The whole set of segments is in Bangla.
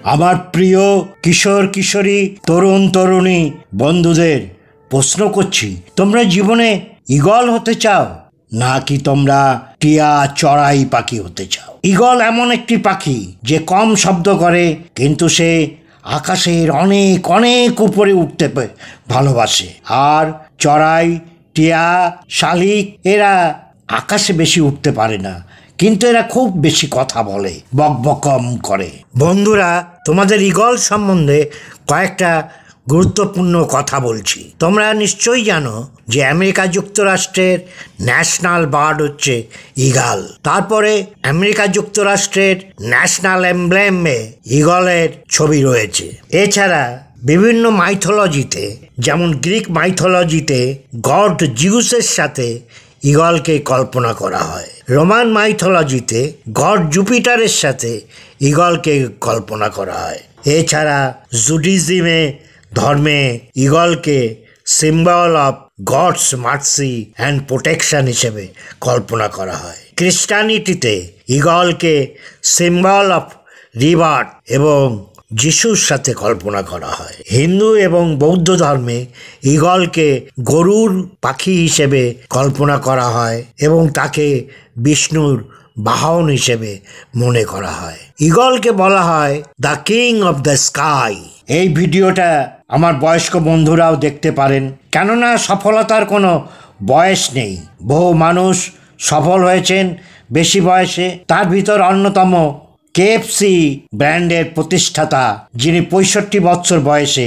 আমার প্রিয় কিশোর কিশোরী তরুণ তরুণী বন্ধুদের প্রশ্ন করছি, তোমরা জীবনে ঈগল হতে চাও নাকি তোমরা টিয়া চড়াই পাখি হতে চাও? ঈগল এমন একটি পাখি যে কম শব্দ করে, কিন্তু সে আকাশের অনেক অনেক উপরে উঠতে ভালোবাসে। আর চড়াই, টিয়া, শালিক এরা আকাশে বেশি উঠতে পারে না, কিন্তু এরা খুব বেশি কথা বলে, বকবকম করে। বন্ধুরা, তোমাদের ঈগল সম্বন্ধে কয়েকটা গুরুত্বপূর্ণ কথা বলছি। তোমরা নিশ্চয়ই জানো যে আমেরিকা যুক্তরাষ্ট্রের ন্যাশনাল বার্ড হচ্ছে ঈগল। তারপরে আমেরিকা যুক্তরাষ্ট্রের ন্যাশনাল এমব্লেমে ঈগলের ছবি রয়েছে। এছাড়া বিভিন্ন মাইথোলজিতে, যেমন গ্রিক মাইথোলজিতে গড জিউসের সাথে ঈগলকে কল্পনা করা হয়। রোমান মাইথোলজিতে গড জুপিটারের সাথে ঈগলকে কল্পনা করা হয়। এছাড়া জুডিজমে ধর্মে ঈগলকে symbol of God's mercy and protection হিসেবে কল্পনা করা হয়। খ্রিস্টানিটিতে ঈগলকে সিম্বল অফ রিবার্থ এবং যিশুর সাথে কল্পনা করা হয়। হিন্দু এবং বৌদ্ধ ধর্মে ঈগলকে গরুর পাখি হিসেবে কল্পনা করা হয় এবং তাকে বিষ্ণুর বাহন হিসেবে মনে করা হয়। ঈগলকে বলা হয় the king of the sky. এই ভিডিওটা আমার বয়স্ক বন্ধুরাও দেখতে পারেন, কেননা সফলতার কোনো বয়স নেই। বহু মানুষ সফল হয়েছেন বেশি বয়সে। তার ভিতর অন্যতম KFC ব্র্যান্ডের প্রতিষ্ঠাতা, যিনি 65 বছর বয়সে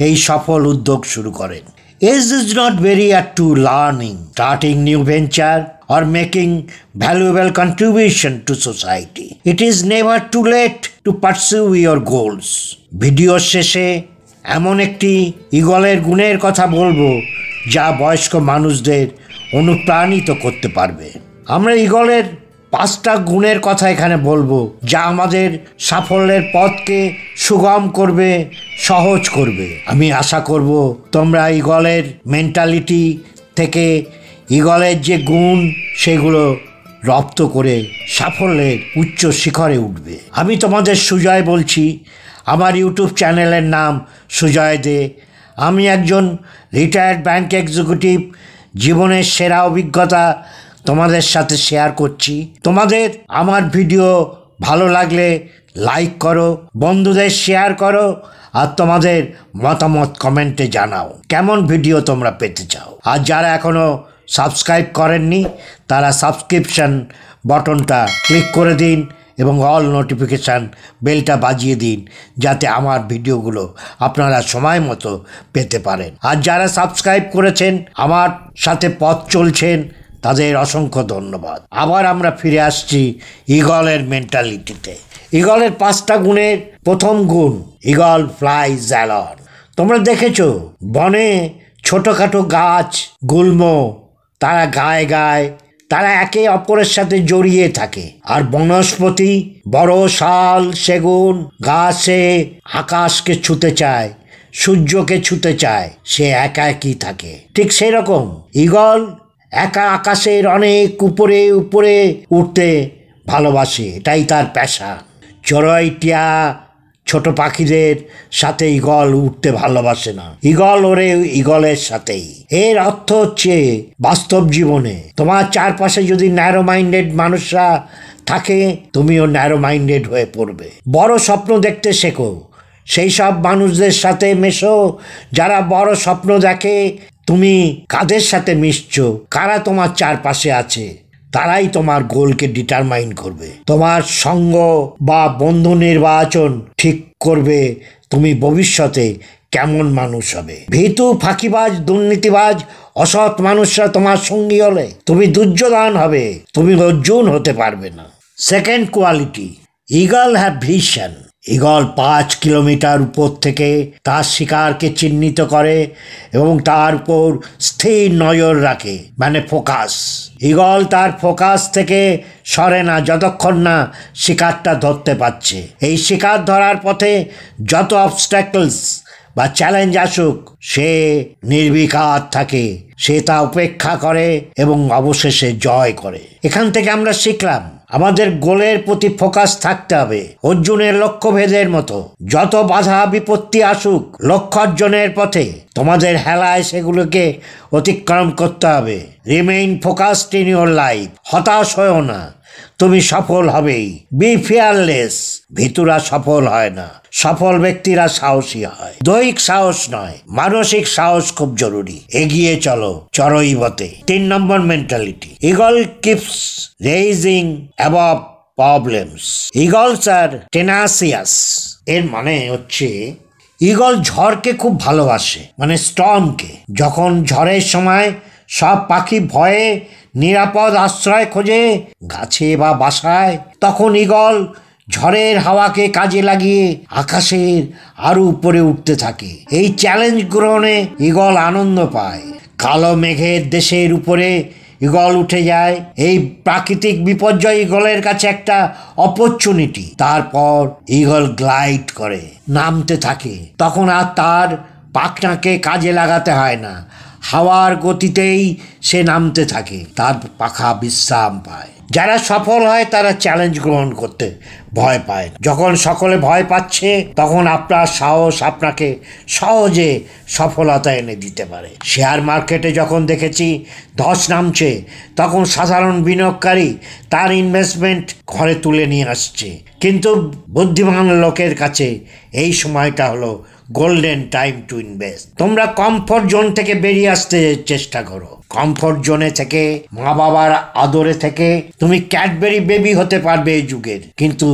এই সফল উদ্যোগ শুরু করেন। Age is not barrier to learning, starting new venture or making valuable contribution to society. It is never too late to pursue your goals. ভিডিওর শেষে এমন একটি ঈগলের গুণের কথা বলবো যা বয়স্ক মানুষদের অনুপ্রাণিত করতে পারবে। আমরা ঈগলের 5টা গুণের কথা এখানে বলবো, যা আমাদের সাফল্যের পথকে সুগম করবে, সহজ করবে। আমি আশা করব তোমরা ঈগলের মেন্টালিটি থেকে ঈগলের যে গুণ সেগুলো রপ্ত করে সাফল্যের উচ্চ শিখরে উঠবে। আমি তোমাদের সুজয় বলছি। আমার ইউটিউব চ্যানেলের নাম সুজয় দে। আমি একজন রিটায়ার্ড ব্যাংক এক্সিকিউটিভ। জীবনের সেরা অভিজ্ঞতা তোমাদের সাথে শেয়ার করছি। তোমাদের আমার ভিডিও ভালো লাগলে লাইক করো, বন্ধুদের শেয়ার করো, আর তোমাদের মতামত কমেন্টে জানাও কেমন ভিডিও তোমরা পেতে চাও। আর যারা এখনও সাবস্ক্রাইব করেননি তারা সাবস্ক্রিপশন বাটনটা ক্লিক করে দিন এবং অল নোটিফিকেশান বেলটা বাজিয়ে দিন, যাতে আমার ভিডিওগুলো আপনারা সময় মতো পেতে পারেন। আর যারা সাবস্ক্রাইব করেছেন, আমার সাথে পথ চলছেন, তাদের অসংখ্য ধন্যবাদ। আবার আমরা ফিরে আসছি ঈগলের মেন্টালিটিতে। ঈগলের 5টা গুণের প্রথম গুণ, ঈগল ফ্লাইজ অ্যালন। তোমরা দেখেছো বনে ছোটোখাটো গাছ, গুল্ম, তারা গায়ে গায়ে তারা একে অপরের সাথে জড়িয়ে থাকে। আর বনস্পতি, বড় শাল, সেগুন গাছে আকাশকে ছুতে চায়, সূর্যকে ছুতে চায়, সে একা একই থাকে। ঠিক সেরকম ঈগল একা আকাশের অনেক উপরে উপরে উঠতে ভালোবাসে, এটাই তার পেশা। চড়াই, টিয়া, ছোট পাখিদের সাথে ঈগল উঠতে ভালোবাসে না, ঈগল ওরে ঈগলের সাথেই। এর অর্থ হচ্ছে বাস্তব জীবনে তোমার চারপাশে যদি ন্যারো মাইন্ডেড মানুষরা থাকে, তুমিও ন্যারো মাইন্ডেড হয়ে পড়বে। বড় স্বপ্ন দেখতে শেখো, সেই সব মানুষদের সাথে মেশো যারা বড় স্বপ্ন দেখে। তুমি কাদের সাথে মিশছো, কারা তোমার চারপাশে আছে, তারাই তোমার গোলকে ডিটারমাইন করবে। তোমার সঙ্গ বা বন্ধু নির্বাচন ঠিক করবে তুমি ভবিষ্যতে কেমন মানুষ হবে। ভীতু, ফাঁকিবাজ, দুর্নীতিবাজ, অসৎ মানুষরা তোমার সঙ্গী হলে তুমি দুর্যোধন হবে, তুমি অর্জুন হতে পারবে না। Second quality, eagle have vision. Eagle 5 kilometre উপর থেকে তার শিকারকে চিহ্নিত করে এবং তার উপর স্থির নজর রাখে, মানে ফোকাস। ঈগল তার ফোকাস থেকে সরে না যতক্ষণ না শিকারটা ধরতে পারছে। এই শিকার ধরার পথে যত অবস্ট্যাকলস বা চ্যালেঞ্জ আসুক, সে নির্বিকার থাকে, সে তা উপেক্ষা করে এবং অবশেষে জয় করে। এখান থেকে আমরা শিখলাম আমাদের গোলের প্রতি ফোকাস থাকতে হবে। অর্জুনের লক্ষ্যভেদের মতো যত বাধা বিপত্তি আসুক লক্ষ্য অর্জনের পথে তোমাদের হেলায় সেগুলোকে অতিক্রম করতে হবে। Remain focused in your life. হতাশ হয়েও না, তুমি সফল হবেই। B fearless. ভিতুরা সফল হয় না, সফল ব্যক্তিরা সাহসী হয়। দৈহিক সাহস নয়, মানসিক সাহস খুব জরুরি। এগিয়ে চলো চরৈবতে। 3 number mentality. Eagle keeps raising above problems. Eagles are tenacious. এর মানে হচ্ছে ইগল ঝড়কে খুব ভালোবাসে, মানে স্টর্মকে। যখন ঝড়ের সময় সব পাখি ভয়ে নিরাপদ আশ্রয় খোঁজে গাছে বা বাসায়, তখন ইগল ঝড়ের হাওয়াকে কাজে লাগিয়ে আকাশের আরো উপরে উঠতে থাকে। এই চ্যালেঞ্জ গ্রহণে ইগল আনন্দ পায়। কালো মেঘের দেশের উপরে ইগল উঠে যায়। এই প্রাকৃতিক বিপর্যয় ইগলের কাছে একটা অপরচুনিটি। তারপর ইগল গ্লাইড করে নামতে থাকে। তখন আর তার পাখনাকে কাজে লাগাতে হয় না, হাওয়ার গতিতেই সে নামতে থাকে, তার পাখা বিশ্রাম পায়। যারা সফল হয় তারা চ্যালেঞ্জ গ্রহণ করতে ভয় পায়। যখন সকলে ভয় পাচ্ছে তখন আপনার সাহস আপনাকে সহজে সফলতা এনে দিতে পারে। শেয়ার মার্কেটে যখন দেখেছি ধস নামছে তখন সাধারণ বিনিয়োগকারী তার ইনভেস্টমেন্ট ঘরে তুলে নিয়ে আসছে। কিন্তু বুদ্ধিমান লোকের কাছে এই সময়টা হলো গোল্ডেন টাইম টু ইনভেস্ট। তোমরা কমফোর্ট জোন থেকে বেরিয়ে আসতে চেষ্টা করো। কমফোর্ট জোনে থেকে, মা বাবার আদরে থেকে তুমি ক্যাডবেরি বেবি হতে পারবে এই যুগের, কিন্তু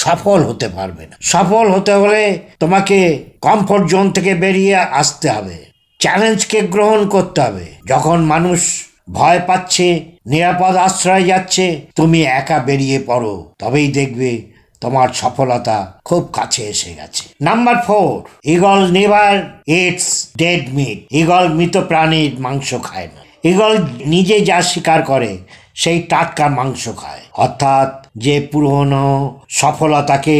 সফল হতে পারবে না। সফল হতে হলে তোমাকে কমফোর্ট জোন থেকে বেরিয়ে আসতে হবে, চ্যালেঞ্জকে গ্রহণ করতে হবে। যখন মানুষ ভয় পাচ্ছে, নিরাপদ আশ্রয় যাচ্ছে, তুমি একা বেরিয়ে পড়ো, তবেই দেখবে তোমার সফলতা খুব কাছে এসে গেছে। Number 4, eagle never eats dead meat. Eagle মৃত প্রাণীর মাংস খায় না। ইগল নিজে যা শিকার করে সেই টাটকা মাংস খায়। অর্থাৎ যে পুরনো সফলতাকে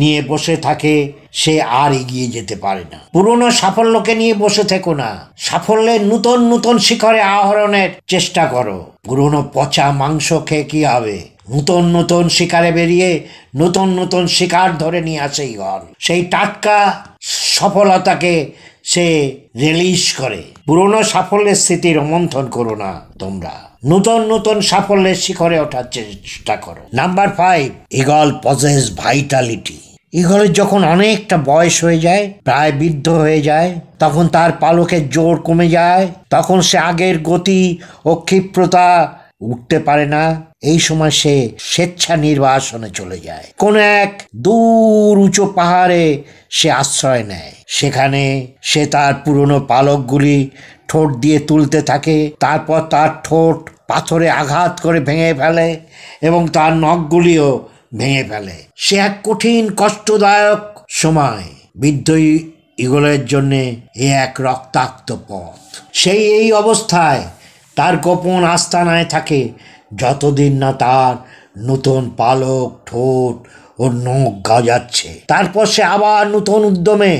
নিয়ে বসে থাকে সে আর এগিয়ে যেতে পারে না। পুরনো সাফল্যকে নিয়ে বসে থেকো না, সাফল্যের নতুন নতুন শিখরে আহরণের চেষ্টা করো। পুরনো পচা মাংস খেয়ে কি হবে? নতুন নতুন শিকারে বেরিয়ে নতুন নতুন শিকার ধরে নিয়ে আসে ইগল। সেই টাটকা সফলতাকে সে রিলিজ করে। পুরনো সাফল্যের স্মৃতি রোমন্থন করো না, তোমরা নতুন নতুন সাফল্যের শিখরে ওঠার চেষ্টা করো। Number 5, eagle possess vitality. ইগলের যখন অনেকটা বয়স হয়ে যায়, প্রায় বৃদ্ধ হয়ে যায়, তখন তার পালকের জোর কমে যায়। তখন সে আগের গতি ও ক্ষিপ্রতা উঠতে পারে না। এই সময় সে স্বেচ্ছা নির্বাসনে চলে যায়। কোন এক দূর উঁচু পাহাড়ে সে আশ্রয় নেয়। সেখানে সে তার পুরনো পালকগুলি ঠোঁট দিয়ে তুলতে থাকে। তারপর তার ঠোঁট পাথরে আঘাত করে ভেঙে ফেলে এবং তার নখগুলিও ভেঙে ফেলে। সে এক কঠিন কষ্টদায়ক সময়। বৃদ্ধ ইগলের জন্যে এ এক রক্তাক্ত পথ। সেই এই অবস্থায় তার গোপন আস্তানায় থাকে যতদিন না তার নতুন পালক, ঠোঁট ও নখ গজাচ্ছে। তারপর সে আবার নতুন উদ্যমে,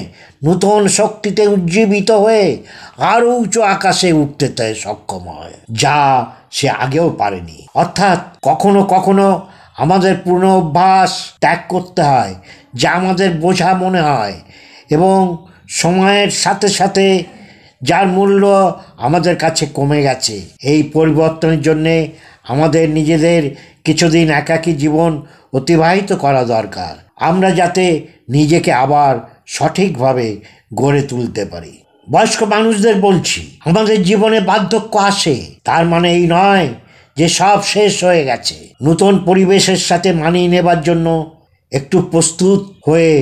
নতুন শক্তিতে উজ্জীবিত হয়ে আরও উঁচু আকাশে উঠতে সক্ষম হয়, যা সে আগেও পারেনি। অর্থাৎ কখনো কখনো আমাদের পুরনো অভ্যাস ত্যাগ করতে হয় যা আমাদের বোঝা মনে হয় এবং সময়ের সাথে সাথে যার মূল্য আমাদের কাছে কমে গেছে। এই পরিবর্তনের জন্যে আমাদের নিজেদের কিছুদিন একাকী জীবন অতিবাহিত করা দরকার, আমরা যাতে নিজেকে আবার সঠিকভাবে গড়ে তুলতে পারি। বয়স্ক মানুষদের বলছি, আমাদের জীবনে বার্ধক্য আসে, তার মানে এই নয় যে সব শেষ হয়ে গেছে। নতুন পরিবেশের সাথে মানিয়ে নেবার জন্য একটু প্রস্তুত হয়ে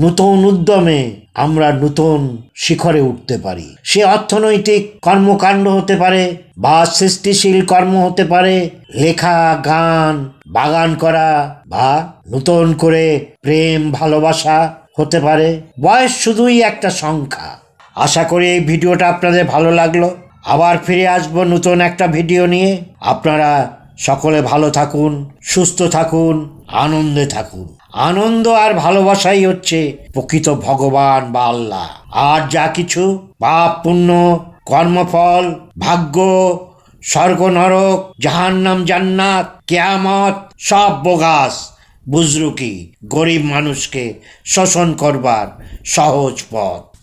নতুন উদ্যমে আমরা নতুন শিখরে উঠতে পারি। সে অর্থনৈতিক কর্মকাণ্ড হতে পারে বা সৃষ্টিশীল কর্ম হতে পারে, লেখা, গান, বাগান করা বা নতুন করে প্রেম ভালোবাসা হতে পারে। বয়স শুধুই একটা সংখ্যা। আশা করি এই ভিডিওটা আপনাদের ভালো লাগলো। আবার ফিরে আসবো নতুন একটা ভিডিও নিয়ে। আপনারা সকলে ভালো থাকুন, সুস্থ থাকুন, আনন্দে থাকুন। আনন্দ আর ভালোবাসাই হচ্ছে প্রকৃত ভগবান বা আল্লাহ। আর যা কিছু পাপ পুণ্য, কর্মফল, ভাগ্য, স্বর্গ নরক, জাহান্নাম জান্নাত, কেয়ামত সব বোগাস। বুজরুকি গরিব মানুষকে শোষণ করবার সহজ পথ।